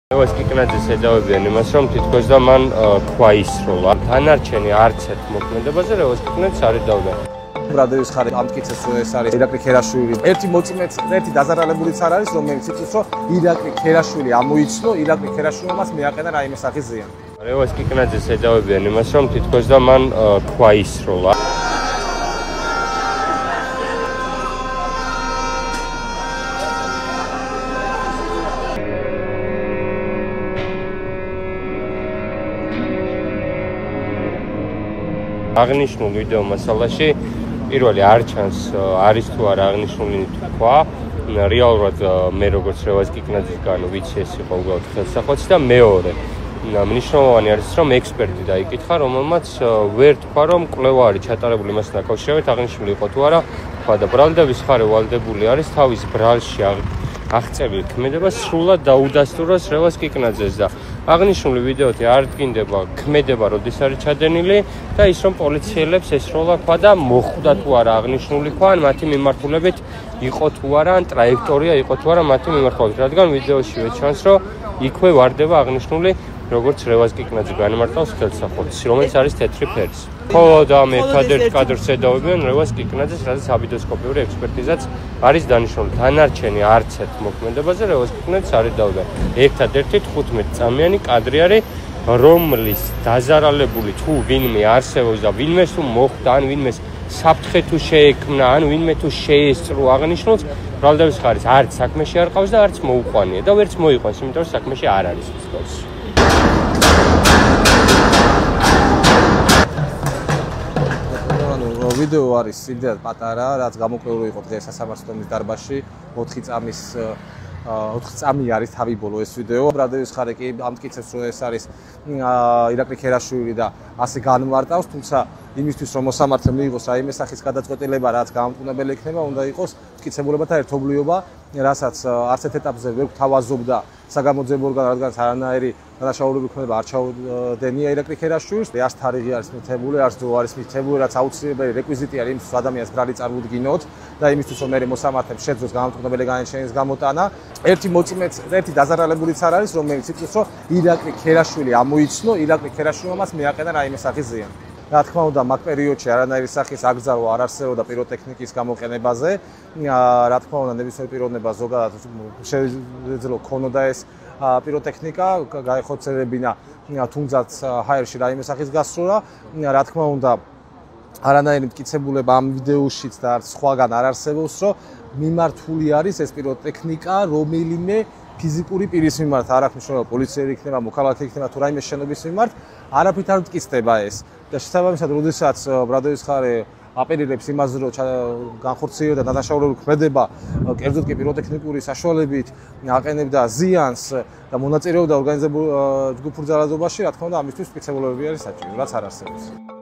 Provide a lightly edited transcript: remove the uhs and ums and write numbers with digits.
ეს კიკნაძეს ეძავებიან იმას, რომ თითქოს და მან ქვა ისროლა. დანარჩენი არც ერთ მოქმედებაზე რევას კიკნაძეს არ ედავდა. ბრადევის ხარი ამტკიცეს, რომ ეს არის ირაკლი ქერაშვილი. ერთი მოწმეც, ერთი დაზარალებულიც არ არის, რომელიც იცის, რომ ირაკლი ქერაშვილი ამოიცნო, ირაკლი ქერაშვილმაც მიაყენა რაიმე სახის ზიანი. რევას კიკნაძეს ეძავებიან იმას, რომ თითქოს და მან ქვა ისროლა. აღნიშნულ ვიდეო მასალაში პირველი არ ჩანს არის თუ არა აღნიშნული თქვა რეალურად მე როგორც რევაზ კიკნაძისგან ვიცი ეს იყო უბრალოდ ხელსახვეცი და მეორე მნიშვნელოვანი არის რომ ექსპერტი დაიკითხა რომელმაც ვერ თქვა რომ კვლევა არის ჩატარებული მასთან დაკავშირებით აღნიშნული იყო თუ არა თქვა და ბრალდების ხარე ვალდებული არის თავის ბრალში აღწერილი ქმედება სრულად დაუდასტუროს რევაზ კიკნაძეს და აღნიშნული ვიდეოთი არ დგინდება ქმედება როდის არის ჩადენილი და ის რომ პოლიციელებს ესროლა ქვა და მოხვდა თუ არა აღნიშნული ქვა ან მათი მიმართულებით იყო თუ არა ან ტრაექტორია იყო თუ არა მათი მიმართულებით რადგან ვიდეოშივე ჩანს რომ იქვე ვარდება აღნიშნული როგორც რევაზ კიკნაძე განმარტავს ხელსახვეცს რომელიც არის თეთრი ფერის ხო და მე ერთადერთ კადრს ედავებიან რევაზ კიკნაძეს რაც აბიდოსკოპიური ექსპერტიზაც არის დანიშნული დანარჩენი არც ერთ მოქმედებაზე რევაზ კიკნაძეს არ ედავდა ერთადერთი 15 წამიანი კადრი არის რომლის დაზარალებული თუ ვინმე არსებობს და ვინმეს თუ მოხვდა ან ვინმეს საფრთხე თუ შეექმნა ან ვინმე თუ შეესწრო აღნიშნულს ბრალდების ხარის არც საქმეში არ ყავს და არც მოუყვანია და ვერც მოიყვანს იმიტომ რომ საქმეში არ არის მსგავს ვიდეო არის იმდენად პატარა, რაც გამოკვეული იყო დღეს სასამართლოს დარბაზში 4 წამი არის თავი ბოლო ეს ვიდეო. ბრადევის ხარე კი ამტკიცებს, რომ ეს არის ირაკლი ქერაშვილი და ასე განმარტავს, თუმცა იმისთვის რომ მოსამართლე მიიღოს რაიმე სახის გადაწყვეტილება, რაც გამამტყუნებელი იქნება, უნდა იყოს მტკიცებულებათა ერთობლიობა, რასაც არც ერთ ეტაპზე ვერ გვთავაზობდა საგამოძიებო ორგანო, რადგან არანაირი დანაშაულები ქონება არ ჩაუდენია ირაკლი ქერაშვილს, არც თარიღი არის მითებული, არც დრო არის მითებული, რაც აუცილებელი რეკვიზიტი არის იმისთვის, რომ ადამიანს ბრალი წარმოუდგინოთ და იმისთვის, რომ მე მოსამართლემ შეძლოს გამამტყუნებელი განაჩენის გამოტანა. ერთი მოწმეც, ერთი დაზარალებულიც არ არის, რომელიც იცის, რომ ირაკლი ქერაშვილი ამოიცნო, ირაკლი ქერაშვილმაც მიაყენა რაიმე სახის ზიანი. რა თქმა უნდა, მაგ პერიოდში არანაირი სახის აგზარვა არ არსებობდა პიროტექნიკის გამოყენებაზე. რა თქმა უნდა, ნებისმიერ პიროვნება ზოგადად შეეძლო ქონოდა ეს პიროტექნიკა, გაეხოცებინა თუნდაც ჰაერში რაიმე სახის გასროლა. რა თქმა უნდა, არანაირი მტკიცებულება ამ ვიდეოშიც და არც სხვაგან არ არსებობს, რომ მიმართული არის ეს პიროტექნიკა რომელიმე ფიზიკური პირის მიმართ, არ აქვს მნიშვნელობა პოლიციელი იქნება, მოქალაქე იქნება თუ რაიმე შენობის მიმართ, არაფრით არ მტკიცდება ეს. და შესაბამისად, როდესაც ბრადევის ხარე აპელირებს იმაზე, რომ განხორციელდა დანაშაულებული ქმედება, კერძოდ კი პიროტექნიკური საშუალებით აყენებდა ზიანს და მონაწილეობდა ორგანიზებულ ჯგუფურ ძალადობაში, რა თქმა უნდა, ამისთვის მტკიცებულებები არის საჭირო, რაც არ არსებობს.